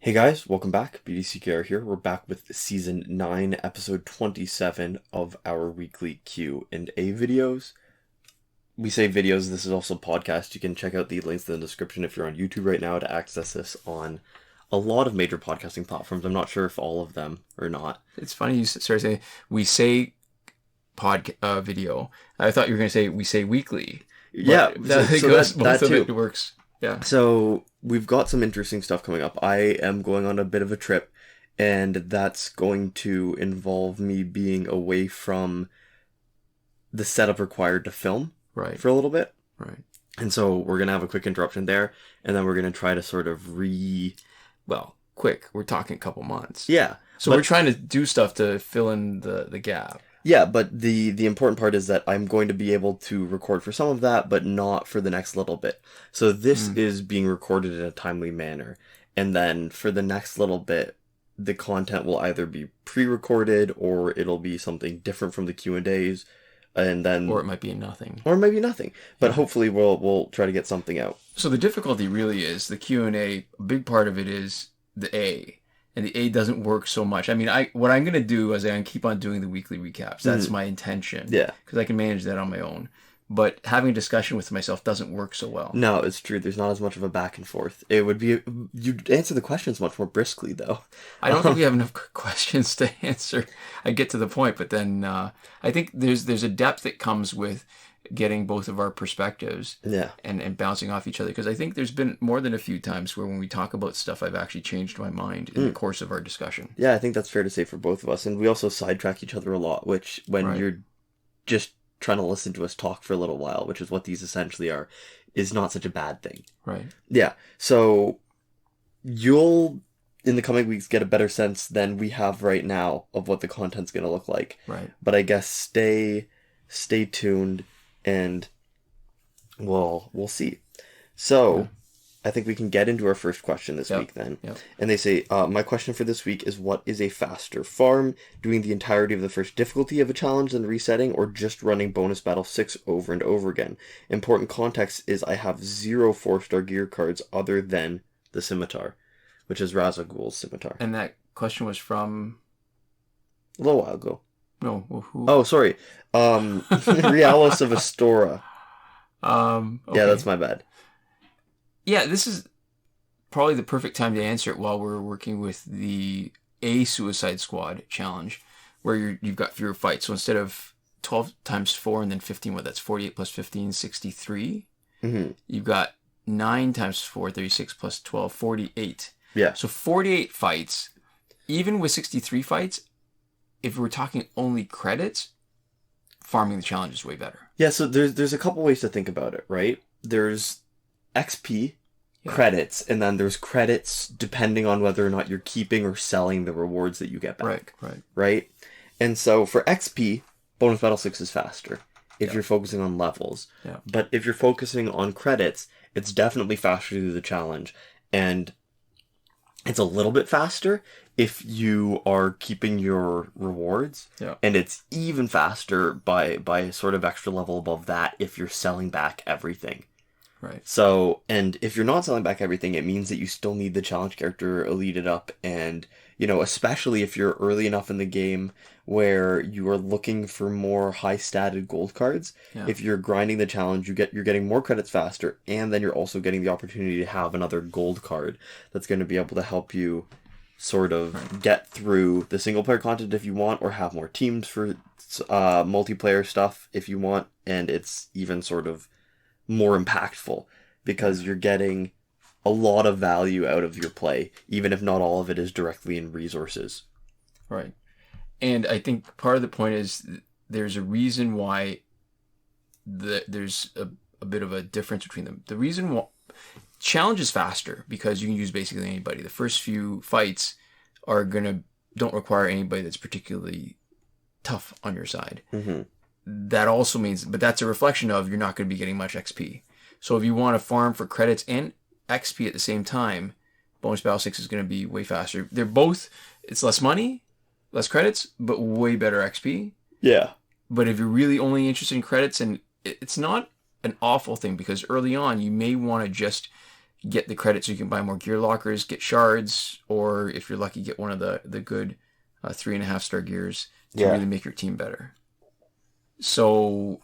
Hey guys, welcome back. BDCKR here. We're back with Season 9, Episode 27 of our weekly Q&A videos. We say videos, this is also a podcast. You can check out the links in the description if you're on YouTube right now to access this on a lot of major podcasting platforms. I'm not sure if all of them or not. It's funny you started saying, we say video. I thought you were going to say, we say weekly. Yeah, It works. Yeah. So we've got some interesting stuff coming up. I am going on a bit of a trip, and that's going to involve me being away from the setup required to film for a little bit. Right. And so we're going to have a quick interruption there, and then we're going to try to sort of quick. We're talking a couple months. Yeah. So we're trying to do stuff to fill in the gap. Yeah, but the important part is that I'm going to be able to record for some of that, but not for the next little bit. So this is being recorded in a timely manner. And then for the next little bit, the content will either be pre-recorded or it'll be something different from the Q&As. And then... Or it might be nothing. But hopefully we'll try to get something out. So the difficulty really is the Q&A. A big part of it is the A. And the A doesn't work so much. I mean, what I'm going to do is I'm going to keep on doing the weekly recaps. That's my intention. Yeah. Because I can manage that on my own. But having a discussion with myself doesn't work so well. No, it's true. There's not as much of a back and forth. It would be... You'd answer the questions much more briskly, though. I don't think we have enough questions to answer. I get to the point, but then I think there's a depth that comes with getting both of our perspectives and bouncing off each other. Because I think there's been more than a few times where when we talk about stuff, I've actually changed my mind in the course of our discussion. Yeah, I think that's fair to say for both of us. And we also sidetrack each other a lot, which when you're just trying to listen to us talk for a little while, which is what these essentially are, is not such a bad thing. Right. Yeah. So you'll, in the coming weeks, get a better sense than we have right now of what the content's going to look like. Right. But I guess stay tuned. And we'll see. So, I think we can get into our first question this week then. Yep. And they say, my question for this week is, what is a faster farm? Doing the entirety of the first difficulty of a challenge and resetting, or just running bonus battle 6 over and over again? Important context is I have 0 4-star gear cards other than the scimitar, which is Ra's al Ghul's scimitar. And that question was from... A little while ago. No, who? Oh, sorry. Realis of Astora. Okay. Yeah, that's my bad. Yeah, this is probably the perfect time to answer it while we're working with the A Suicide Squad challenge, where you've got fewer fights. So instead of 12 times 4 and then 15, that's 48 plus 15, 63. Mm-hmm. You've got 9 times 4, 36 plus 12, 48. Yeah. So 48 fights, even with 63 fights, if we're talking only credits, farming the challenge is way better. Yeah, so there's a couple ways to think about it, right? There's XP, credits, and then there's credits depending on whether or not you're keeping or selling the rewards that you get back. Right? And so for XP, Bonus Battle 6 is faster if you're focusing on levels. Yeah. But if you're focusing on credits, it's definitely faster through the challenge. And it's a little bit faster if you are keeping your rewards, and it's even faster by a sort of extra level above that if you're selling back everything. Right. So, and if you're not selling back everything, it means that you still need the challenge character elited up, and, you know, especially if you're early enough in the game where you are looking for more high-statted gold cards, if you're grinding the challenge, you're getting more credits faster, and then you're also getting the opportunity to have another gold card that's going to be able to help you sort of get through the single-player content if you want, or have more teams for multiplayer stuff if you want, and it's even sort of more impactful because you're getting a lot of value out of your play, even if not all of it is directly in resources. Right. And I think part of the point is there's a reason why there's a bit of a difference between them. The reason why challenge is faster because you can use basically anybody. The first few fights don't require anybody that's particularly tough on your side. Mm-hmm. That also means, but that's a reflection of you're not going to be getting much XP. So if you want to farm for credits and XP at the same time, Bonus Battle 6 is going to be way faster. They're both, it's less money, less credits, but way better XP. Yeah. But if you're really only interested in credits, and it's not an awful thing because early on you may want to just get the credit so you can buy more gear lockers, get shards, or if you're lucky, get one of the good 3.5-star gears to Yeah. really make your team better. So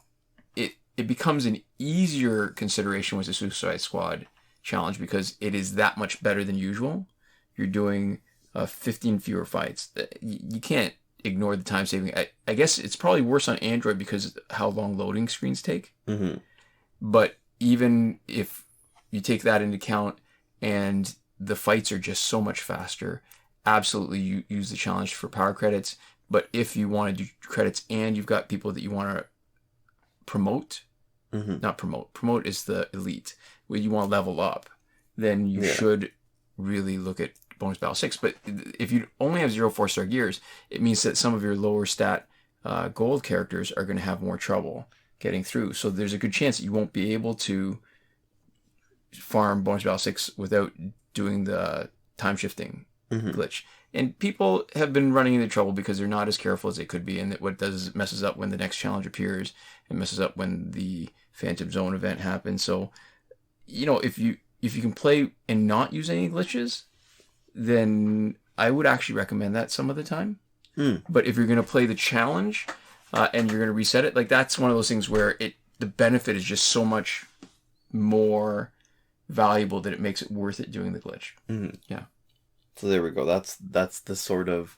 it becomes an easier consideration with the Suicide Squad challenge because it is that much better than usual. You're doing 15 fewer fights. You can't ignore the time saving. I guess it's probably worse on Android because of how long loading screens take. Mm-hmm. But even if you take that into account and the fights are just so much faster, absolutely you use the challenge for power credits. But if you want to do credits and you've got people that you want to promote, not promote is the elite, where you want to level up, then you should really look at Bonus Battle 6. But if you only have 0 4-star gears, it means that some of your lower stat gold characters are going to have more trouble getting through. So there's a good chance that you won't be able to farm Bonus Battle 6 without doing the time shifting glitch. And people have been running into trouble because they're not as careful as they could be, and that what it does is it messes up when the next challenge appears, and messes up when the Phantom Zone event happens. So, if you can play and not use any glitches, then I would actually recommend that some of the time. But if you're going to play the challenge and you're going to reset it, like that's one of those things where the benefit is just so much more valuable that it makes it worth it doing the glitch. Yeah. So there we go. That's the sort of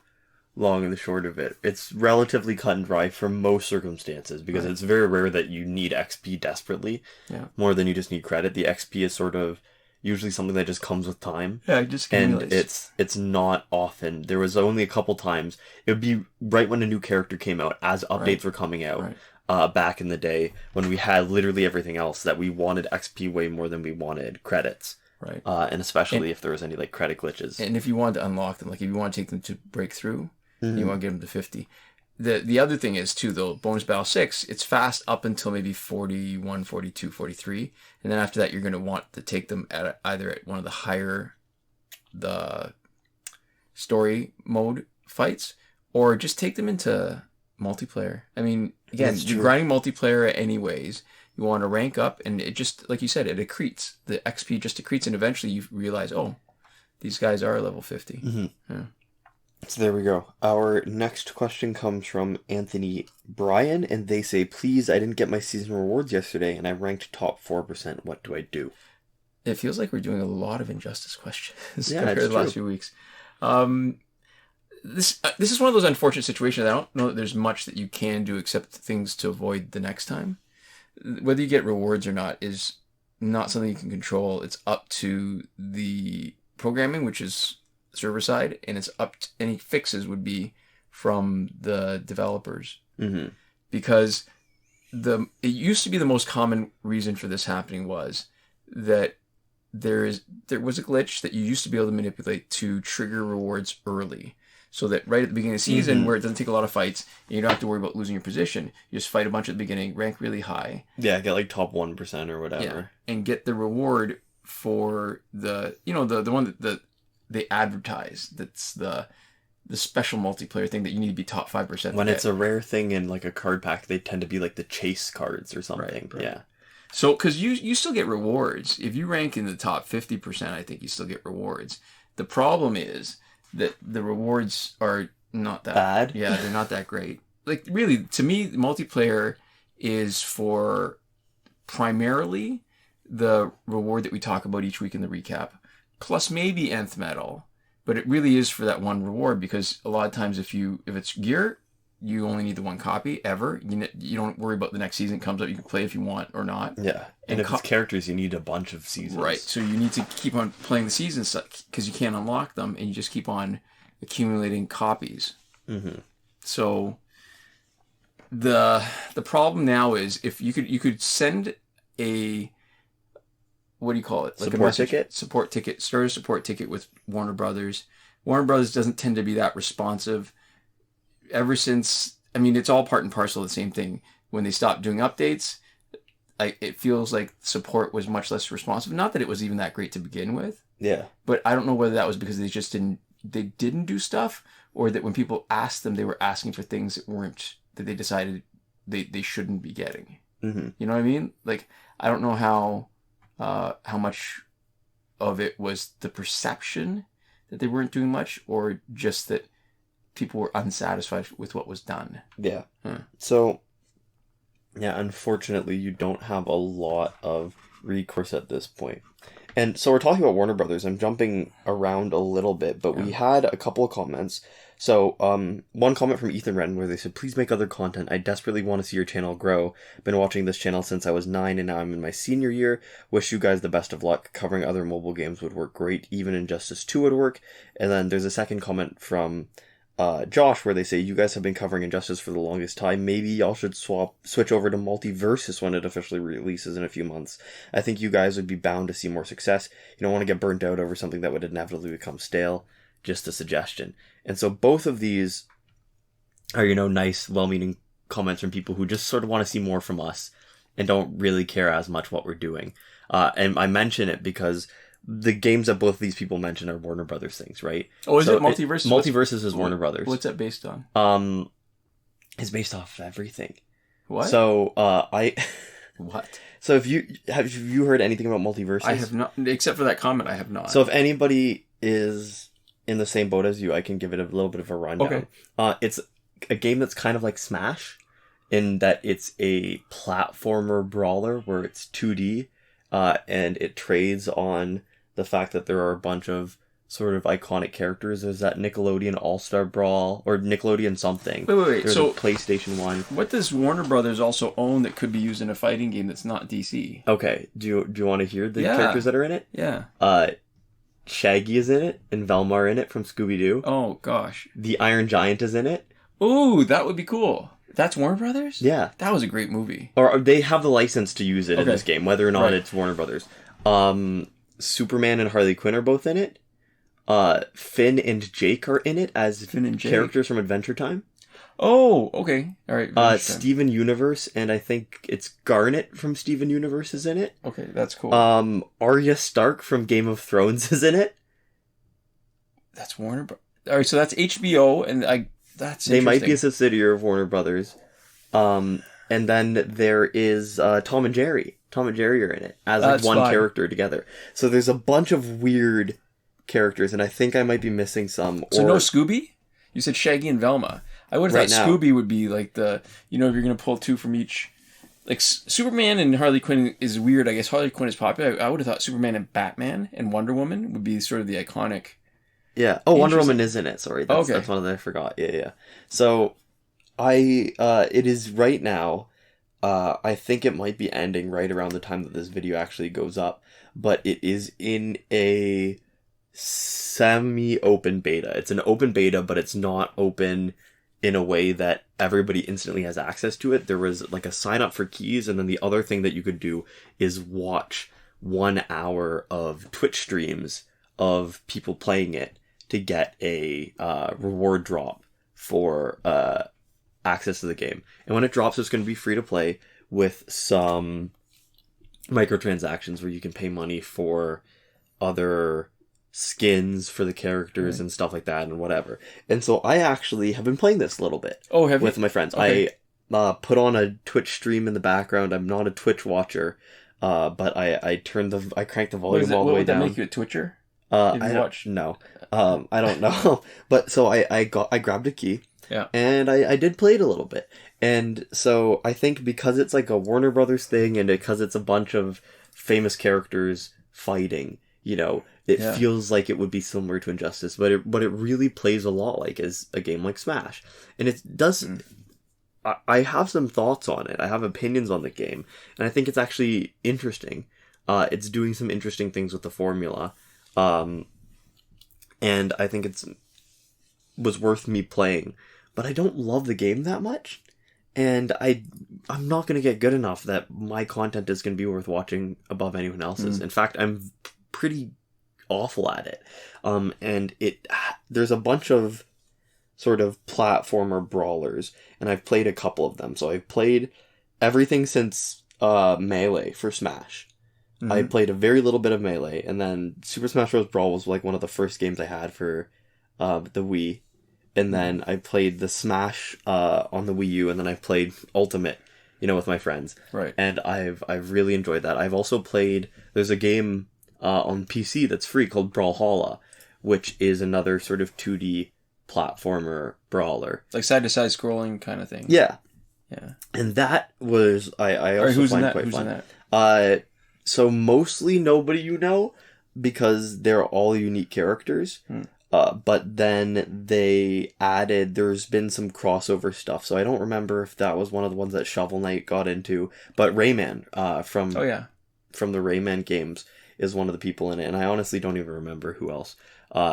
long and the short of it. It's relatively cut and dry for most circumstances because it's very rare that you need XP desperately. Yeah. More than you just need credit. The XP is sort of usually something that just comes with time. Yeah, it just accumulates. And it's not often. There was only a couple times. It would be right when a new character came out, as updates were coming out. Back in the day when we had literally everything else, that we wanted XP way more than we wanted credits. Right. And especially if there was any like credit glitches. And if you wanted to unlock them, like if you want to take them to breakthrough, you want to get them to 50. The other thing is too, though, Bonus Battle 6, it's fast up until maybe 41, 42, 43. And then after that, you're going to want to take them at either at one of the story mode fights, or just take them into multiplayer. I mean, again, you're grinding multiplayer anyways. You want to rank up, and it just, like you said, it accretes. The XP just accretes, and eventually you realize, oh, these guys are level 50. Yeah. So there we go. Our next question comes from Anthony Bryan, and they say, please, I didn't get my season rewards yesterday, and I ranked top 4%. What do I do? It feels like we're doing a lot of Injustice questions compared to the last few weeks. This is one of those unfortunate situations. I don't know that there's much that you can do except things to avoid the next time. Whether you get rewards or not is not something you can control. It's up to the programming, which is server side, and it's up to any fixes would be from the developers. Because it used to be the most common reason for this happening was that there was a glitch that you used to be able to manipulate to trigger rewards early. So that right at the beginning of the season, where it doesn't take a lot of fights, and you don't have to worry about losing your position, you just fight a bunch at the beginning, rank really high. Yeah, get like top 1% or whatever. Yeah, and get the reward for the one that they advertise. That's the special multiplayer thing that you need to be top 5%. When it's a rare thing in like a card pack, they tend to be like the chase cards or something. Right. Yeah. So, because you still get rewards. If you rank in the top 50%, I think you still get rewards. The problem is that the rewards are not that bad. Yeah, they're not that great. Like, really, to me, multiplayer is for primarily the reward that we talk about each week in the recap, plus maybe nth metal. But it really is for that one reward, because a lot of times if it's gear, you only need the one copy ever. You don't worry about the next season comes up. You can play if you want or not. Yeah. And if it's characters, you need a bunch of seasons. Right. So you need to keep on playing the seasons because you can't unlock them, and you just keep on accumulating copies. So the problem now is if you could send a, what do you call it? Like support ticket? Support ticket. Start a support ticket with Warner Brothers. Warner Brothers doesn't tend to be that responsive. Ever since, I mean, it's all part and parcel of the same thing. When they stopped doing updates, it feels like support was much less responsive. Not that it was even that great to begin with. Yeah. But I don't know whether that was because they didn't do stuff, or that when people asked them, they were asking for things that they decided they shouldn't be getting. You know what I mean? Like, I don't know how much of it was the perception that they weren't doing much, or just that people were unsatisfied with what was done? Yeah. So, yeah, unfortunately, you don't have a lot of recourse at this point. And so we're talking about Warner Brothers. I'm jumping around a little bit, but we had a couple of comments. So, one comment from Ethan Wren where they said, "Please make other content. I desperately want to see your channel grow. Been watching this channel since I was 9 and now I'm in my senior year. Wish you guys the best of luck. Covering other mobile games would work great. Even Injustice 2 would work." And then there's a second comment from Josh where they say, "You guys have been covering Injustice for the longest time. Maybe y'all should switch over to Multiversus when it officially releases in a few months. I think you guys would be bound to see more success. You don't want to get burnt out over something that would inevitably become stale. Just a suggestion." And so both of these are, nice, well-meaning comments from people who just sort of want to see more from us and don't really care as much what we're doing. And I mention it because the games that both of these people mention are Warner Brothers things, right? Oh, is it Multiversus? Multiversus is Warner Brothers. What's that based on? It's based off of everything. What? So, What? So have you heard anything about Multiversus? I have not, except for that comment, I have not. So if anybody is in the same boat as you, I can give it a little bit of a rundown. Okay. It's a game that's kind of like Smash, in that it's a platformer brawler where it's 2D, and it trades on the fact that there are a bunch of sort of iconic characters. There's that Nickelodeon All-Star Brawl, or Nickelodeon something. Wait. There's so a PlayStation 1. What does Warner Brothers also own that could be used in a fighting game that's not DC? Okay, do you want to hear the characters that are in it? Yeah. Shaggy is in it, and Velma are in it from Scooby-Doo. Oh, gosh. The Iron Giant is in it. Ooh, that would be cool. That's Warner Brothers? Yeah. That was a great movie. Or they have the license to use it in this game, whether or not it's Warner Brothers. Superman and Harley Quinn are both in it. Finn and Jake are in it as characters from Adventure Time. Oh, okay. All right. Steven Universe, and I think it's Garnet from Steven Universe is in it. Okay, that's cool. Arya Stark from Game of Thrones is in it. That's Warner Brothers. All right, so that's HBO, and that's they might be a subsidiary of Warner Brothers. And then there is Tom and Jerry. Tom and Jerry are in it as one character together. So there's a bunch of weird characters, and I think I might be missing some. So no Scooby? You said Shaggy and Velma. I would have thought Scooby would be like if you're going to pull two from each. Like, Superman and Harley Quinn is weird. I guess Harley Quinn is popular. I would have thought Superman and Batman and Wonder Woman would be sort of the iconic. Yeah. Oh, Wonder Woman is in it. Sorry. That's one that I forgot. Yeah. So, it is right now, I think it might be ending right around the time that this video actually goes up, but it is in a semi-open beta. It's an open beta, but it's not open in a way that everybody instantly has access to it. There was like a sign up for keys, and then the other thing that you could do is watch 1 hour of Twitch streams of people playing it to get a reward drop for access to the game. And when it drops, it's going to be free to play with some microtransactions where you can pay money for other skins for the characters and stuff like that and whatever. And so I actually have been playing this a little bit with my friends. Okay. I put on a Twitch stream in the background. I'm not a Twitch watcher, but I cranked the volume all the way down. Would that make you a Twitcher? I don't know. I don't know. But so I grabbed a key. Yeah. And I did play it a little bit. And so I think because it's like a Warner Brothers thing, and because it's a bunch of famous characters fighting, it feels like it would be similar to Injustice, but it really plays a lot like as a game like Smash. And it does. I have some thoughts on it. I have opinions on the game, and I think it's actually interesting. It's doing some interesting things with the formula, and I think was worth me playing. But I don't love the game that much, and I'm not going to get good enough that my content is going to be worth watching above anyone else's. In fact, I'm pretty awful at it. And there's a bunch of sort of platformer brawlers, and I've played a couple of them. So I've played everything since Melee for Smash. I played a very little bit of Melee, and then Super Smash Bros. Brawl was like one of the first games I had for the Wii. And then I played the Smash on the Wii U, and then I played Ultimate, with my friends. Right. And I've really enjoyed that. I've also played. There's a game on PC that's free called Brawlhalla, which is another sort of 2D platformer brawler. Like side-to-side scrolling kind of thing. Yeah. Yeah. And that was, I also find quite fun. Who's in that? So mostly nobody you know, because they're all unique characters. But then there's been some crossover stuff, so I don't remember if that was one of the ones that Shovel Knight got into, but Rayman, from the Rayman games is one of the people in it, and I honestly don't even remember who else.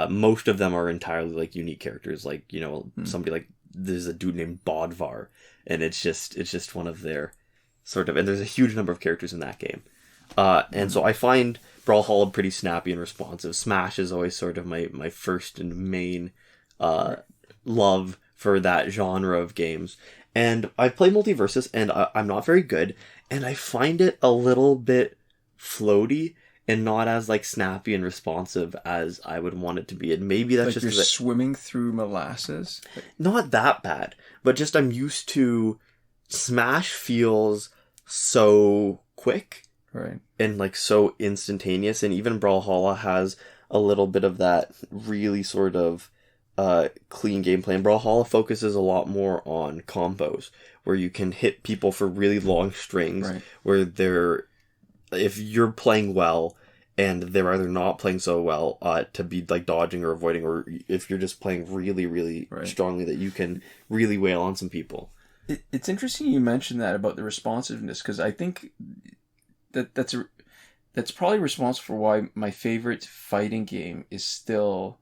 Most of them are entirely, like, unique characters, like, you know, somebody like, there's a dude named Bodvar, and it's just one of their sort of, and there's a huge number of characters in that game. And so I find Brawlhalla pretty snappy and responsive. Smash is always sort of my first and main love for that genre of games. And I've played Multiversus, and I'm not very good, and I find it a little bit floaty and not as, like, snappy and responsive as I would want it to be. And maybe that's like just... you're swimming through molasses? Not that bad, but just I'm used to... Smash feels so quick. Right. And, like, so instantaneous, and even Brawlhalla has a little bit of that really sort of clean gameplay. And Brawlhalla focuses a lot more on combos, where you can hit people for really long strings, Right. where if you're playing well, and they're either not playing so well, to be, like, dodging or avoiding, or if you're just playing really, really strongly, that you can really wail on some people. It's interesting you mentioned that about the responsiveness, because I think... That's probably responsible for why my favorite fighting game is still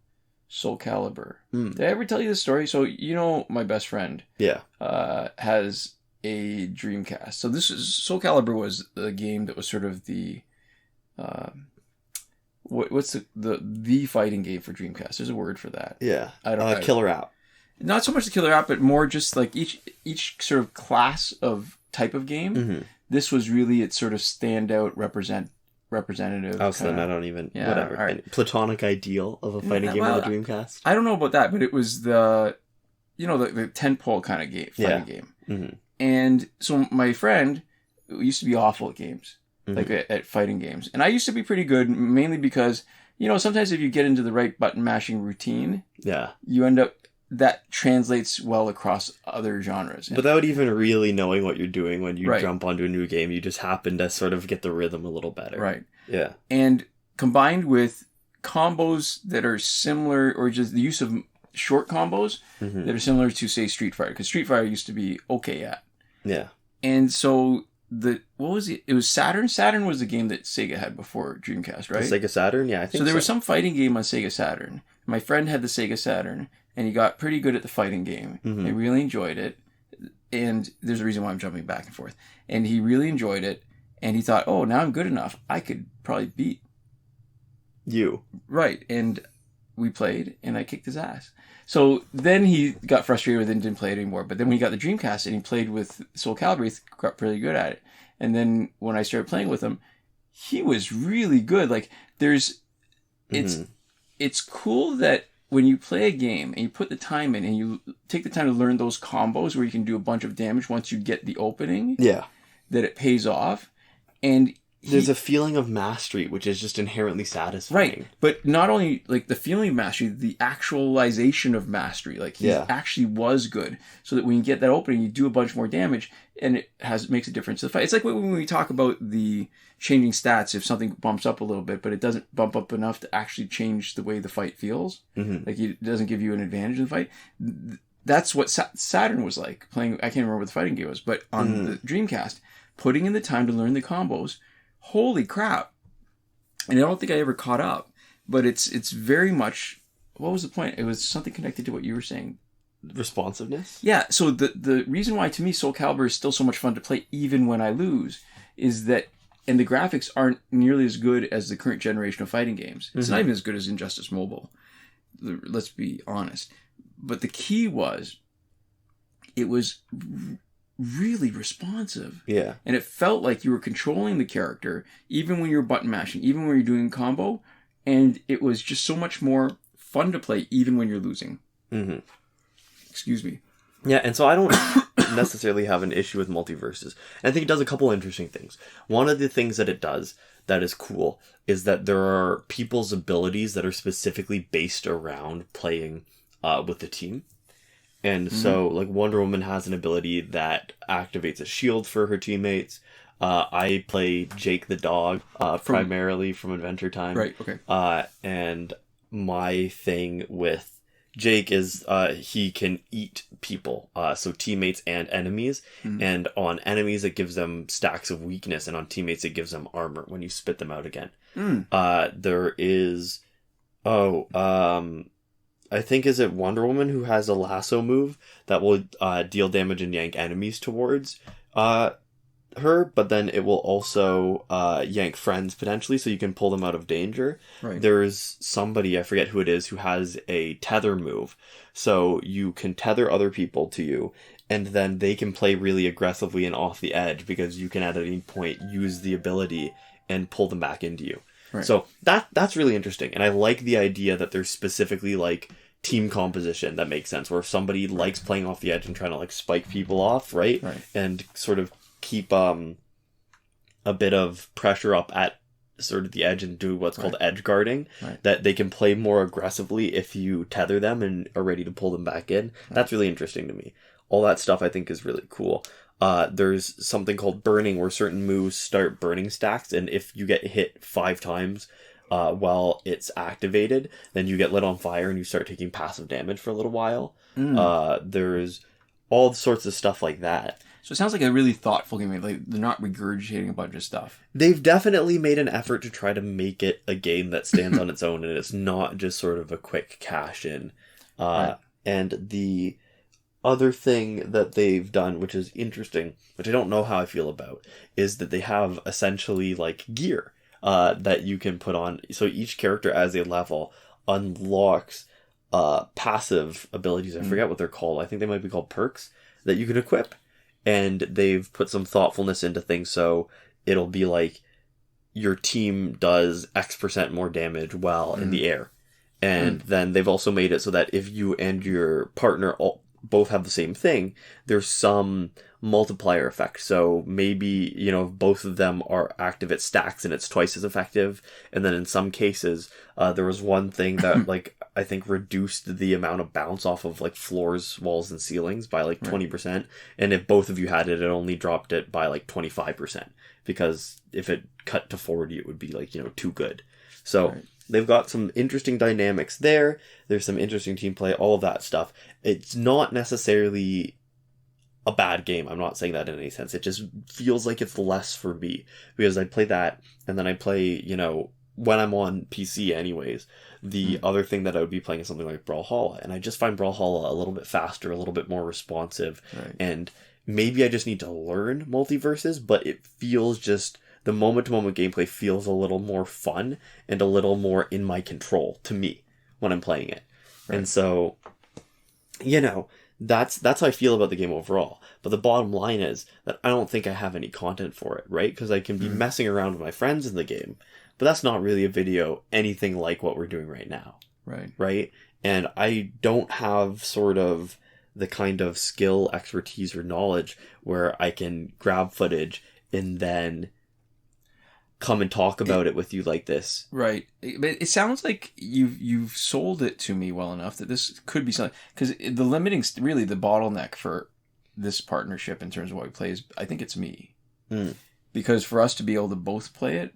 Soul Calibur. Did I ever tell you this story? So, you know, my best friend has a Dreamcast. So Soul Calibur was a game that was sort of the what's the fighting game for Dreamcast? There's a word for that. Yeah, killer app. Not so much the killer app, but more just like each sort of class of type of game. Mm-hmm. This was really its sort of standout representative. Oh, so then I don't even... whatever. Right. Platonic ideal of a fighting game on the Dreamcast? I don't know about that, but it was the tentpole kind of fighting game. Mm-hmm. And so my friend used to be awful at games, like at fighting games. And I used to be pretty good, mainly because, you know, sometimes if you get into the right button mashing routine, you end up... that translates well across other genres. Without even really knowing what you're doing when you jump onto a new game, you just happen to sort of get the rhythm a little better. Right. Yeah. And combined with combos that are similar, or just the use of short combos that are similar to, say, Street Fighter, because Street Fighter used to be okay at. Yeah. And so what was it? It was Saturn. Saturn was the game that Sega had before Dreamcast, right? The Sega Saturn? Yeah, I think so. So there was some fighting game on Sega Saturn. My friend had the Sega Saturn, and he got pretty good at the fighting game. He really enjoyed it. And there's a reason why I'm jumping back and forth. And he really enjoyed it. And he thought, oh, now I'm good enough. I could probably beat you. Right. And we played, and I kicked his ass. So then he got frustrated with it and didn't play it anymore. But then when he got the Dreamcast and he played with Soul Calibur, he got pretty good at it. And then when I started playing with him, he was really good. Like, it's cool that when you play a game and you put the time in and you take the time to learn those combos where you can do a bunch of damage once you get the opening, that it pays off. And there's a feeling of mastery, which is just inherently satisfying. Right. But not only like the feeling of mastery, the actualization of mastery. Like he actually was good. So that when you get that opening, you do a bunch more damage and it makes a difference to the fight. It's like when we talk about the changing stats, if something bumps up a little bit, but it doesn't bump up enough to actually change the way the fight feels. Like it doesn't give you an advantage in the fight. That's what Saturn was like playing. I can't remember what the fighting game was, but on the Dreamcast, putting in the time to learn the combos, holy crap. And I don't think I ever caught up, but it's very much, what was the point? It was something connected to what you were saying. Responsiveness? Yeah, so the reason why to me Soul Calibur is still so much fun to play even when I lose is that, and the graphics aren't nearly as good as the current generation of fighting games. It's not even as good as Injustice Mobile. Let's be honest. But the key was, it was really responsive. Yeah. And it felt like you were controlling the character, even when you were button mashing, even when you're doing combo. And it was just so much more fun to play, even when you're losing. Excuse me. Yeah, and so I don't necessarily have an issue with Multiverses. And I think it does a couple interesting things. One of the things that it does that is cool is that there are people's abilities that are specifically based around playing with the team. And so, like, Wonder Woman has an ability that activates a shield for her teammates. I play Jake the dog, primarily from Adventure Time. Right, okay. And my thing with Jake is he can eat people, so teammates and enemies. And on enemies, it gives them stacks of weakness, and on teammates, it gives them armor when you spit them out again. There is... I think is it Wonder Woman who has a lasso move that will deal damage and yank enemies towards her, but then it will also yank friends potentially, so you can pull them out of danger. Right. There's somebody, I forget who it is, who has a tether move, so you can tether other people to you, and then they can play really aggressively and off the edge because you can at any point use the ability and pull them back into you. Right. So that's really interesting, and I like the idea that there's specifically like team composition that makes sense, where if somebody likes playing off the edge and trying to like spike people off, right? And sort of keep a bit of pressure up at sort of the edge and do what's called edge guarding, that they can play more aggressively if you tether them and are ready to pull them back in. That's really interesting to me. All that stuff I think is really cool. There's something called burning, where certain moves start burning stacks, and if you get hit 5 times while it's activated, then you get lit on fire and you start taking passive damage for a little while. There's all sorts of stuff like that. So it sounds like a really thoughtful game. Like, they're not regurgitating a bunch of stuff. They've definitely made an effort to try to make it a game that stands on its own, and it's not just sort of a quick cash in. And the other thing that they've done, which is interesting, which I don't know how I feel about, is that they have essentially like gear that you can put on. So each character as a level unlocks passive abilities. I forget what they're called. I think they might be called perks that you can equip. And they've put some thoughtfulness into things, so it'll be like your team does X% more damage while in the air. And then they've also made it so that if you and your partner both have the same thing, there's some multiplier effect. So maybe, you know, both of them are active, it stacks and it's twice as effective. And then in some cases, there was one thing that like I think reduced the amount of bounce off of like floors, walls, and ceilings by like 20%. And if both of you had it, it only dropped it by like 25%, because if it cut to 40, it would be like, you know, too good. So they've got some interesting dynamics there. There's some interesting team play, all of that stuff. It's not necessarily a bad game. I'm not saying that in any sense. It just feels like it's less for me, because I play that and then I play, you know, when I'm on PC anyways, the other thing that I would be playing is something like Brawlhalla, and I just find Brawlhalla a little bit faster, a little bit more responsive, and maybe I just need to learn multiverses, but it feels just, the moment-to-moment gameplay feels a little more fun and a little more in my control to me when I'm playing it. And so, you know, that's how I feel about the game overall. But the bottom line is that I don't think I have any content for it, right? Because I can be messing around with my friends in the game, but that's not really a video anything like what we're doing right now. Right? And I don't have sort of the kind of skill, expertise, or knowledge where I can grab footage and then come and talk about it with you like this. But it sounds like you've sold it to me well enough that this could be something, because the limiting, really the bottleneck for this partnership in terms of what we play is, I think it's me. Because for us to be able to both play it,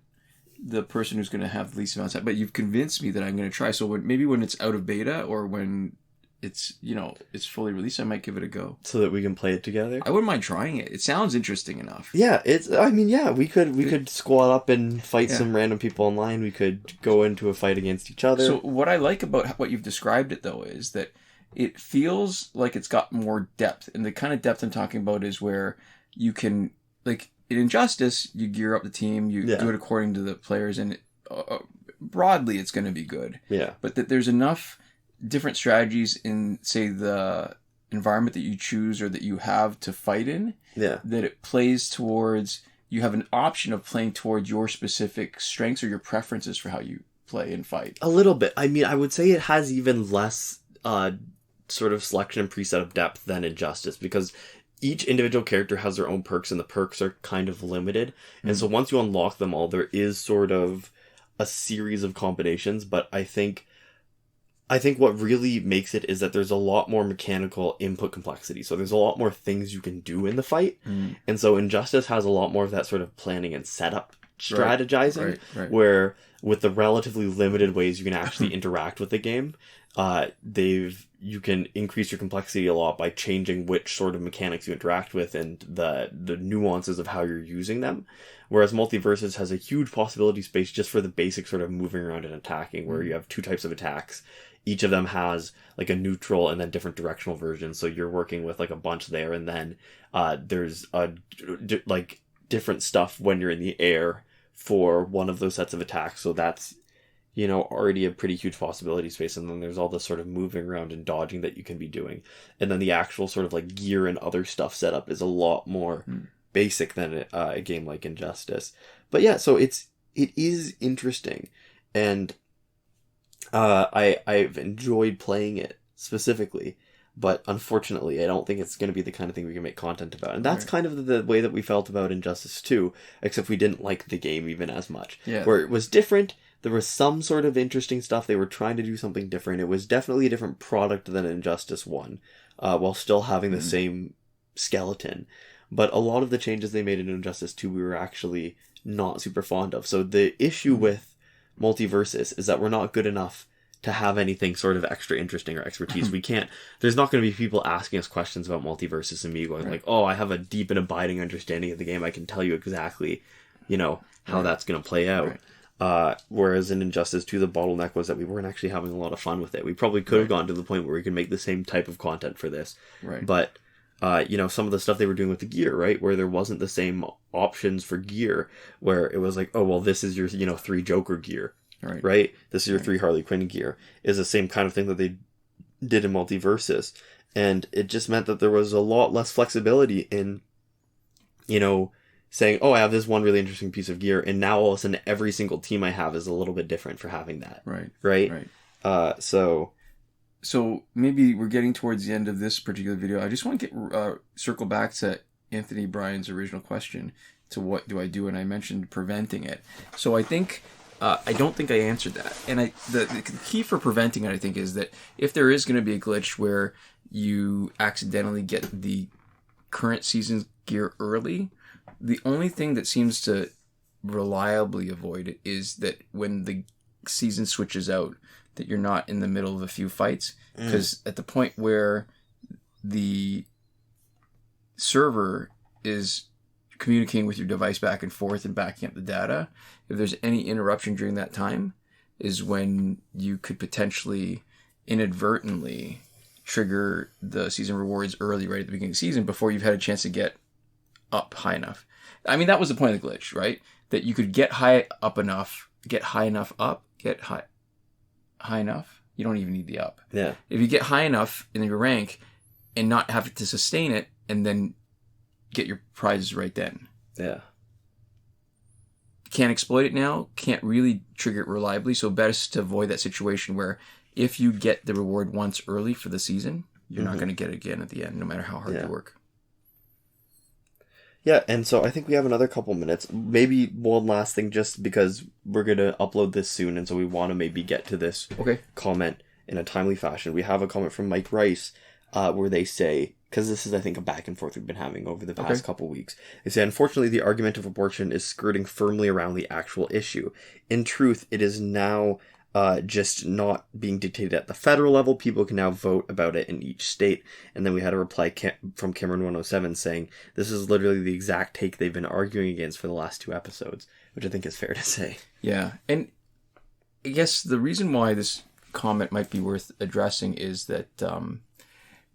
the person who's going to have the least amount of time, but you've convinced me that I'm going to try. So maybe when it's out of beta, or when it's, you know, it's fully released, I might give it a go, so that we can play it together. I wouldn't mind trying it. It sounds interesting enough. Yeah, we could squad up and fight some random people online. We could go into a fight against each other. So what I like about what you've described it, though, is that it feels like it's got more depth. And the kind of depth I'm talking about is where you can, like, in Injustice, you gear up the team, you do it according to the players, and broadly it's going to be good. But that there's enough different strategies in, say, the environment that you choose or that you have to fight in, that it plays towards, you have an option of playing towards your specific strengths or your preferences for how you play and fight. A little bit. I mean, I would say it has even less sort of selection and preset of depth than Injustice, because each individual character has their own perks, and the perks are kind of limited. And so once you unlock them all, there is sort of a series of combinations, but I think what really makes it is that there's a lot more mechanical input complexity. So there's a lot more things you can do in the fight. And so Injustice has a lot more of that sort of planning and setup strategizing, where with the relatively limited ways you can actually interact with the game, you can increase your complexity a lot by changing which sort of mechanics you interact with and the nuances of how you're using them. Whereas Multiverses has a huge possibility space just for the basic sort of moving around and attacking, where you have 2 types of attacks. Each of them has like a neutral and then different directional versions. So you're working with like a bunch there, and then there's like different stuff when you're in the air for one of those sets of attacks. So that's, you know, already a pretty huge possibility space. And then there's all this sort of moving around and dodging that you can be doing. And then the actual sort of like gear and other stuff setup is a lot more basic than a game like Injustice. But yeah, so it is interesting. And I've enjoyed playing it specifically, but unfortunately I don't think it's going to be the kind of thing we can make content about. And that's kind of the way that we felt about Injustice 2, except we didn't like the game even as much. Where it was different, there was some sort of interesting stuff, they were trying to do something different. It was definitely a different product than Injustice 1, while still having the same skeleton. But a lot of the changes they made in Injustice 2 we were actually not super fond of. So the issue with Multiverses is that we're not good enough to have anything sort of extra interesting or expertise. We can't, there's not going to be people asking us questions about Multiverses and me going like, oh, I have a deep and abiding understanding of the game. I can tell you exactly, you know, how that's going to play out. Whereas in Injustice 2, the bottleneck was that we weren't actually having a lot of fun with it. We probably could have gotten to the point where we could make the same type of content for this. But, you know, some of the stuff they were doing with the gear, right? Where there wasn't the same options for gear, where it was like, oh, well, this is your, you know, 3 Joker gear, right? This is your 3 Harley Quinn gear, is the same kind of thing that they did in Multiverses. And it just meant that there was a lot less flexibility in, you know, saying, oh, I have this one really interesting piece of gear, and now all of a sudden every single team I have is a little bit different for having that. So maybe we're getting towards the end of this particular video. I just want to get circle back to Anthony Bryan's original question to what do I do, and I mentioned preventing it. So I think I don't think I answered that. And the key for preventing it, I think, is that if there is going to be a glitch where you accidentally get the current season's gear early, the only thing that seems to reliably avoid it is that when the season switches out, that you're not in the middle of a few fights. Because at the point where the server is communicating with your device back and forth and backing up the data, if there's any interruption during that time, is when you could potentially inadvertently trigger the season rewards early, right at the beginning of the season, before you've had a chance to get up high enough. I mean, that was the point of the glitch, right? That you could get high enough. You don't even need the up. Yeah. If you get high enough in your rank and not have to sustain it, and then get your prizes right then. Yeah. Can't exploit it now. Can't really trigger it reliably. So best to avoid that situation where if you get the reward once early for the season, you're not going to get it again at the end, no matter how hard you work. Yeah, and so I think we have another couple minutes. Maybe one last thing, just because we're going to upload this soon, and so we want to maybe get to this comment in a timely fashion. We have a comment from Mike Rice where they say, because this is, I think, a back and forth we've been having over the past couple weeks. They say, unfortunately, the argument of abortion is skirting firmly around the actual issue. In truth, it is now just not being dictated at the federal level. People can now vote about it in each state. And then we had a reply from Cameron107 saying, this is literally the exact take they've been arguing against for the last 2 episodes, which I think is fair to say. Yeah, and I guess the reason why this comment might be worth addressing is that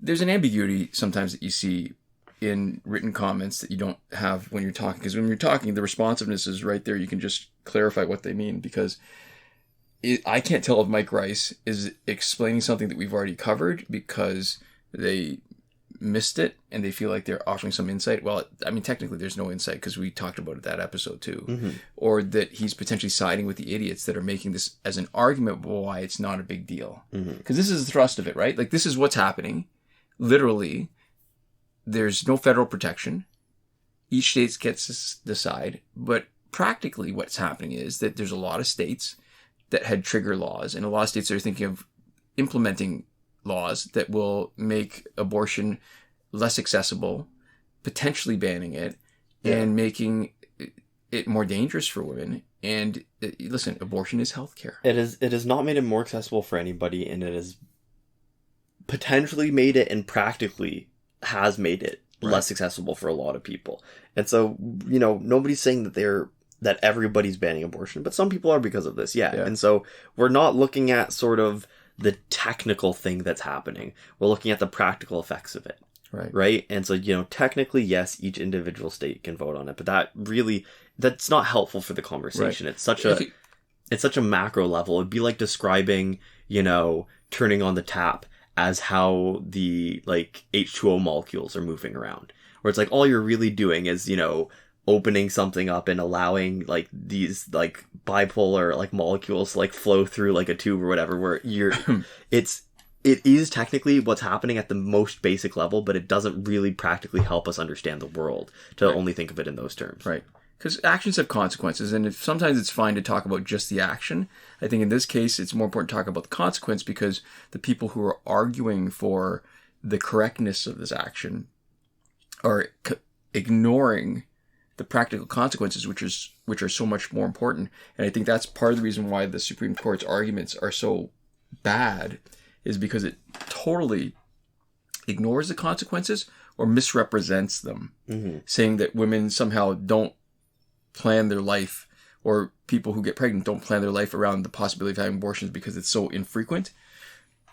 there's an ambiguity sometimes that you see in written comments that you don't have when you're talking. Because when you're talking, the responsiveness is right there. You can just clarify what they mean, because I can't tell if Mike Rice is explaining something that we've already covered because they missed it and they feel like they're offering some insight. Well, I mean, technically there's no insight because we talked about it that episode too. Or that he's potentially siding with the idiots that are making this as an argument why it's not a big deal. Because this is the thrust of it, right? Like, this is what's happening. Literally, there's no federal protection. Each state gets to decide. But practically what's happening is that there's a lot of states that had trigger laws, and a lot of states are thinking of implementing laws that will make abortion less accessible, potentially banning it, and making it more dangerous for women. And listen, abortion is healthcare. It has not made it more accessible for anybody, and it has potentially made it, and practically has made it less accessible for a lot of people. And so, nobody's saying that everybody's banning abortion, but some people are because of this. Yeah. And so we're not looking at sort of the technical thing that's happening. We're looking at the practical effects of it. Right. And so, technically, yes, each individual state can vote on it, but that's not helpful for the conversation. It's such a macro level. It'd be like describing, turning on the tap as how the H2O molecules are moving around, where it's like all you're really doing is, opening something up and allowing these bipolar molecules to flow through a tube or whatever, where it is technically what's happening at the most basic level, but it doesn't really practically help us understand the world to only think of it in those terms. Right. Because actions have consequences, and sometimes it's fine to talk about just the action. I think in this case, it's more important to talk about the consequence, because the people who are arguing for the correctness of this action are ignoring the practical consequences, which are so much more important. And I think that's part of the reason why the Supreme Court's arguments are so bad, is because it totally ignores the consequences or misrepresents them, saying that women somehow don't plan their life, or people who get pregnant don't plan their life around the possibility of having abortions because it's so infrequent.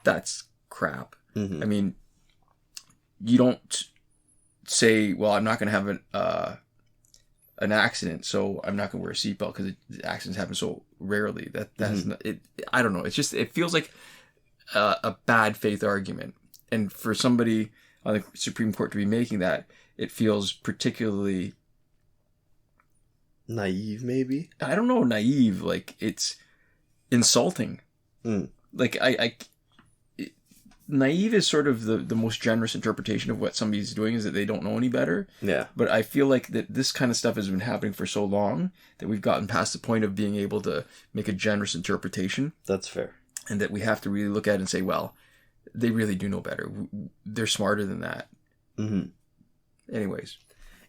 That's crap. I mean, you don't say, well, I'm not going to have an accident, so I'm not going to wear a seatbelt because accidents happen so rarely. That's not, it. I don't know. It feels like a bad faith argument. And for somebody on the Supreme Court to be making that, it feels particularly naive, maybe? I don't know, naive. It's insulting. Naive is sort of the most generous interpretation of what somebody's doing, is that they don't know any better. Yeah. But I feel like that this kind of stuff has been happening for so long that we've gotten past the point of being able to make a generous interpretation. That's fair. And that we have to really look at it and say, well, they really do know better. They're smarter than that. Anyways.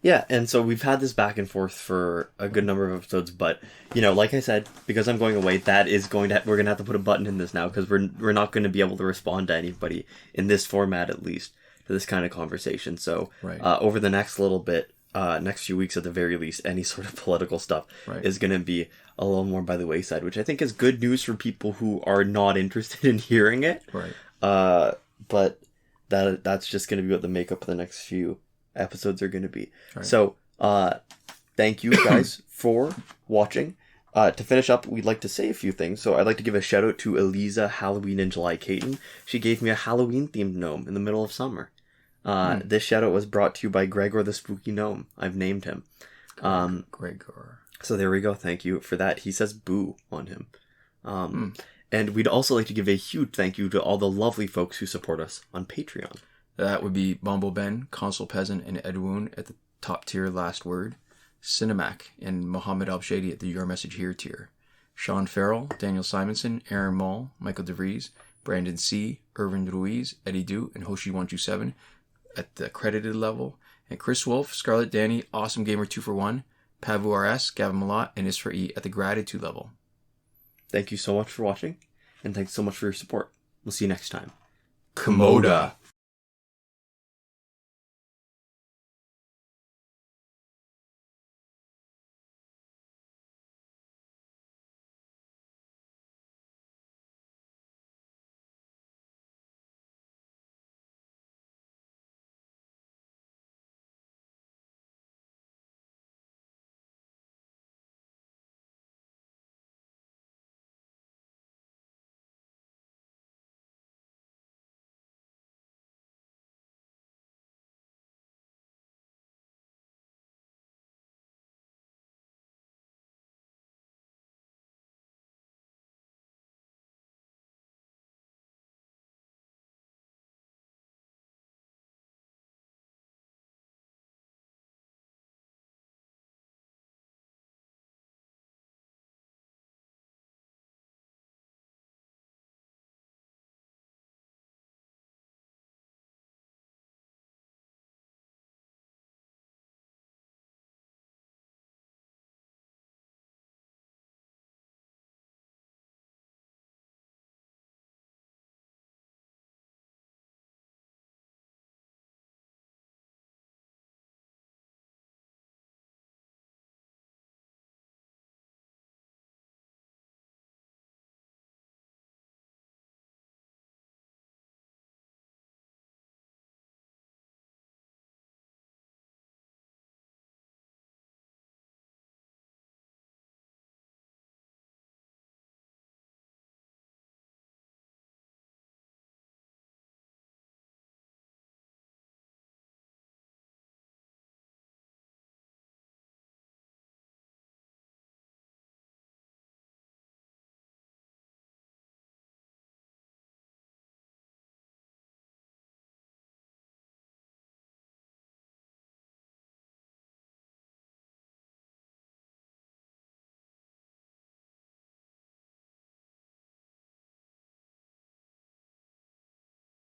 Yeah, and so we've had this back and forth for a good number of episodes, but, like I said, because I'm going away, we're going to have to put a button in this now, because we're not going to be able to respond to anybody in this format, at least, to this kind of conversation. So over the next little bit, next few weeks at the very least, any sort of political stuff is going to be a little more by the wayside, which I think is good news for people who are not interested in hearing it. But that's just going to be what the makeup of the next few episodes are going to be. So thank you guys for watching. To finish up, we'd like to say a few things. So I'd like to give a shout out to Eliza Halloween in July Caton. She gave me a Halloween themed gnome in the middle of summer. This shout out was brought to you by Gregor the Spooky Gnome. I've named him. Gregor. So there we go. Thank you for that. He says boo on him. And we'd also like to give a huge thank you to all the lovely folks who support us on Patreon. That would be Bombo Ben, Consul Peasant, and Edwoon at the top tier last word. Sinemac and Mohammed Albshaiti at the Your Message Here tier. Shawn Farrell, Daniel Simonson, Aaron Maule, Michael DeVries, Brandon C., Irvin Ruiz, Eddydoo, and Hoshi 127 at the accredited level. And Chris Wolf, Scarlet Danny, Awesome Gamer 2for1, Pavu RS, Gavin Malott, and Isra E at the gratitude level. Thank you so much for watching, and thanks so much for your support. We'll see you next time. Komoda.